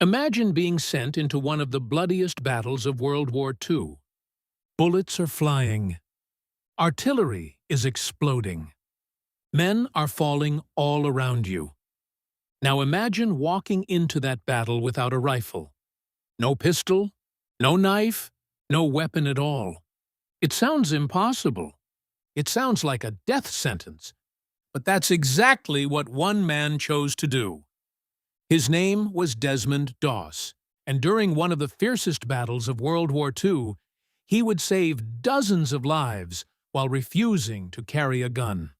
Imagine being sent into one of the bloodiest battles of World War II. Bullets are flying. Artillery is exploding. Men are falling all around you. Now imagine walking into that battle without a rifle. No pistol, no knife, no weapon at all. It sounds impossible. It sounds like a death sentence. But that's exactly what one man chose to do. His name was Desmond Doss, and during one of the fiercest battles of World War II, he would save dozens of lives while refusing to carry a gun.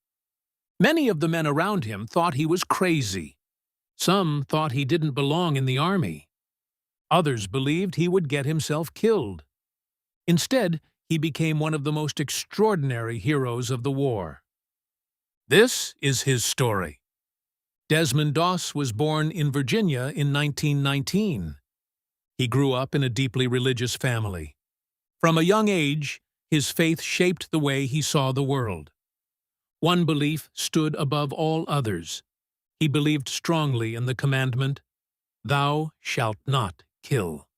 Many of the men around him thought he was crazy. Some thought he didn't belong in the army. Others believed he would get himself killed. Instead, he became one of the most extraordinary heroes of the war. This is his story. Desmond Doss was born in Virginia in 1919. He grew up in a deeply religious family. From a young age, his faith shaped the way he saw the world. One belief stood above all others. He believed strongly in the commandment, "Thou shalt not kill."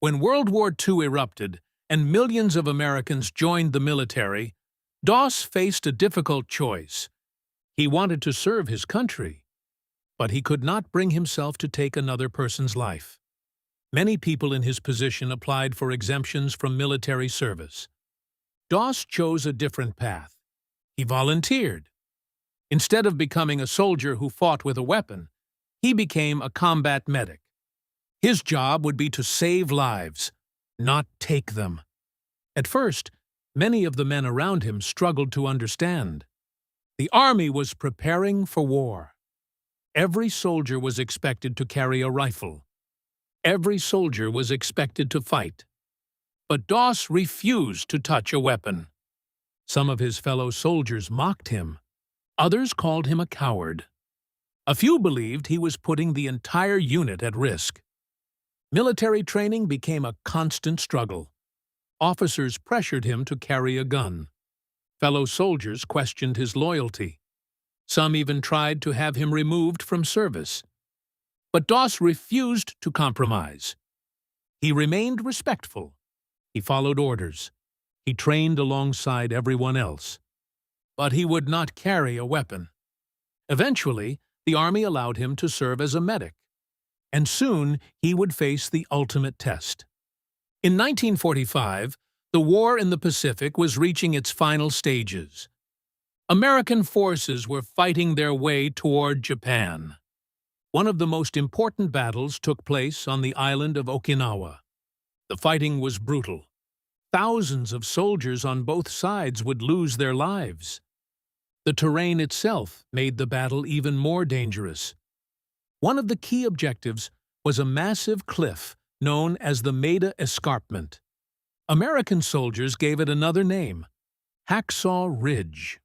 When World War II erupted and millions of Americans joined the military, Doss faced a difficult choice. He wanted to serve his country, but he could not bring himself to take another person's life. Many people in his position applied for exemptions from military service. Doss chose a different path. He volunteered. Instead of becoming a soldier who fought with a weapon, he became a combat medic. His job would be to save lives, not take them. At first, many of the men around him struggled to understand. The army was preparing for war. Every soldier was expected to carry a rifle. Every soldier was expected to fight. But Doss refused to touch a weapon. Some of his fellow soldiers mocked him. Others called him a coward. A few believed he was putting the entire unit at risk. Military training became a constant struggle. Officers pressured him to carry a gun. Fellow soldiers questioned his loyalty. Some even tried to have him removed from service. But Doss refused to compromise. He remained respectful. He followed orders. He trained alongside everyone else. But he would not carry a weapon. Eventually, the army allowed him to serve as a medic. And soon, he would face the ultimate test. In 1945, the war in the Pacific was reaching its final stages. American forces were fighting their way toward Japan. One of the most important battles took place on the island of Okinawa. The fighting was brutal. Thousands of soldiers on both sides would lose their lives. The terrain itself made the battle even more dangerous. One of the key objectives was a massive cliff known as the Maida Escarpment. American soldiers gave it another name, Hacksaw Ridge.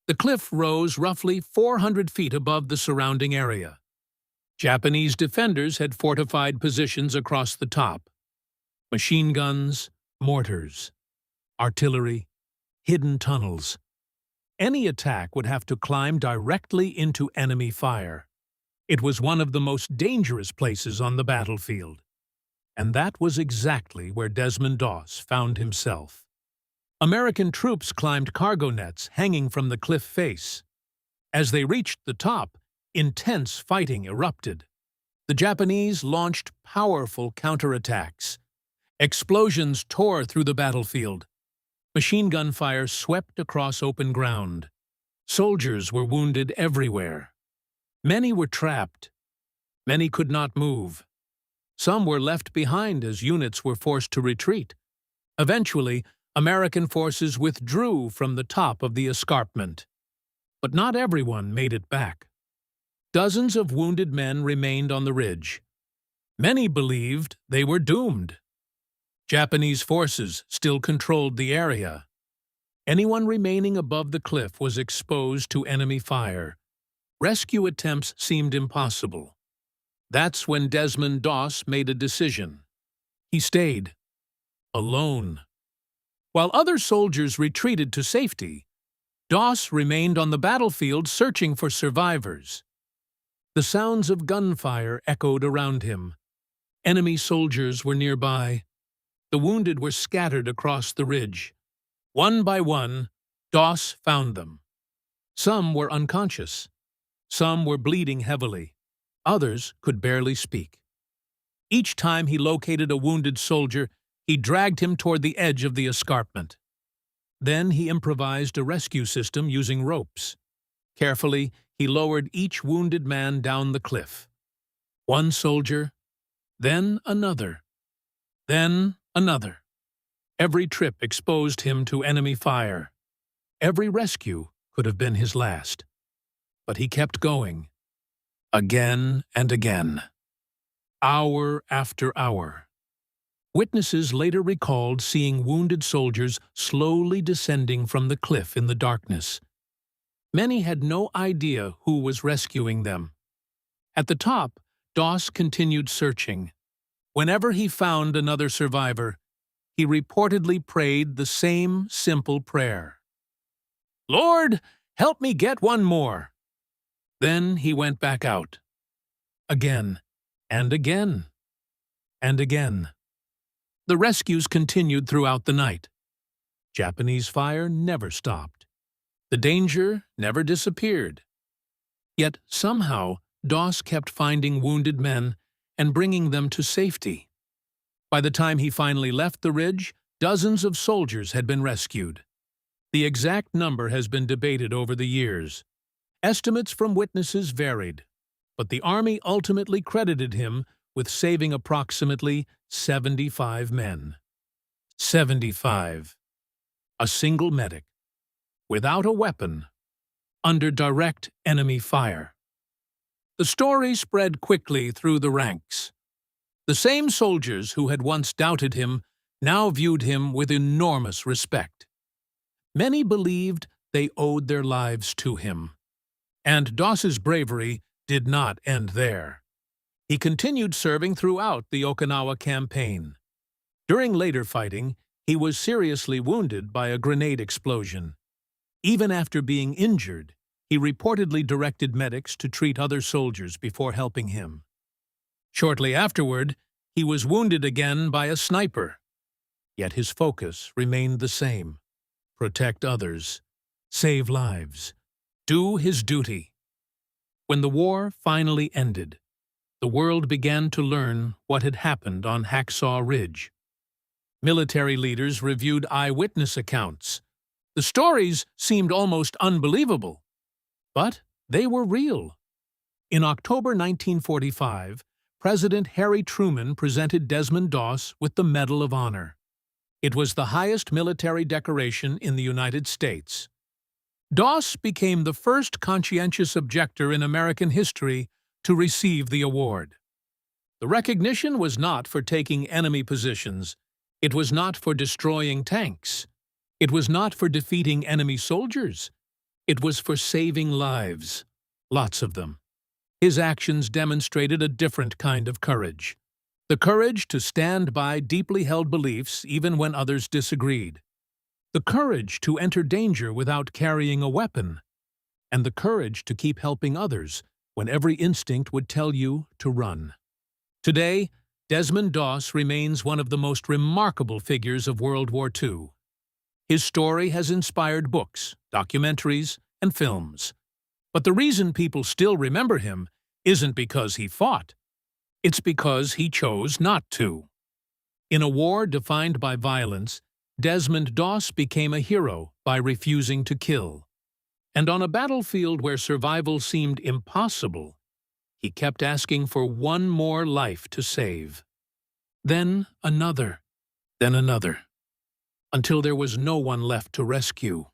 The cliff rose roughly 400 feet above the surrounding area. Japanese defenders had fortified positions across the top. Machine guns, mortars, artillery, hidden tunnels. Any attack would have to climb directly into enemy fire. It was one of the most dangerous places on the battlefield. And that was exactly where Desmond Doss found himself. American troops climbed cargo nets hanging from the cliff face. As they reached the top, intense fighting erupted. The Japanese launched powerful counterattacks. Explosions tore through the battlefield. Machine gun fire swept across open ground. Soldiers were wounded everywhere. Many were trapped. Many could not move. Some were left behind as units were forced to retreat. Eventually, American forces withdrew from the top of the escarpment. But not everyone made it back. Dozens of wounded men remained on the ridge. Many believed they were doomed. Japanese forces still controlled the area. Anyone remaining above the cliff was exposed to enemy fire. Rescue attempts seemed impossible. That's when Desmond Doss made a decision. He stayed, alone. While other soldiers retreated to safety, Doss remained on the battlefield searching for survivors. The sounds of gunfire echoed around him. Enemy soldiers were nearby. The wounded were scattered across the ridge. One by one, Doss found them. Some were unconscious. Some were bleeding heavily. Others could barely speak. Each time he located a wounded soldier, he dragged him toward the edge of the escarpment. Then he improvised a rescue system using ropes. Carefully, he lowered each wounded man down the cliff. One soldier, then another, then another. Every trip exposed him to enemy fire. Every rescue could have been his last. But he kept going, again and again, hour after hour. Witnesses later recalled seeing wounded soldiers slowly descending from the cliff in the darkness. Many had no idea who was rescuing them. At the top, Doss continued searching. Whenever he found another survivor, he reportedly prayed the same simple prayer. "Lord, help me get one more." Then he went back out. Again, and again, and again. The rescues continued throughout the night. Japanese fire never stopped. The danger never disappeared. Yet somehow, Doss kept finding wounded men and bringing them to safety. By the time he finally left the ridge, dozens of soldiers had been rescued. The exact number has been debated over the years. Estimates from witnesses varied, but the Army ultimately credited him with saving approximately 75 men. 75. A single medic, without a weapon, under direct enemy fire. The story spread quickly through the ranks. The same soldiers who had once doubted him now viewed him with enormous respect. Many believed they owed their lives to him. And Doss's bravery did not end there. He continued serving throughout the Okinawa campaign. During later fighting, he was seriously wounded by a grenade explosion. Even after being injured, he reportedly directed medics to treat other soldiers before helping him. Shortly afterward, he was wounded again by a sniper. Yet his focus remained the same: protect others, save lives, do his duty. When the war finally ended, the world began to learn what had happened on Hacksaw Ridge. Military leaders reviewed eyewitness accounts. The stories seemed almost unbelievable, but they were real. In October 1945, President Harry Truman presented Desmond Doss with the Medal of Honor. It was the highest military decoration in the United States. Doss became the first conscientious objector in American history to receive the award. The recognition was not for taking enemy positions. It was not for destroying tanks. It was not for defeating enemy soldiers. It was for saving lives, lots of them. His actions demonstrated a different kind of courage. The courage to stand by deeply held beliefs even when others disagreed. The courage to enter danger without carrying a weapon. And the courage to keep helping others when every instinct would tell you to run. Today, Desmond Doss remains one of the most remarkable figures of World War II. His story has inspired books, documentaries, and films. But the reason people still remember him isn't because he fought. It's because he chose not to. In a war defined by violence, Desmond Doss became a hero by refusing to kill. And on a battlefield where survival seemed impossible, he kept asking for one more life to save. Then another, until there was no one left to rescue.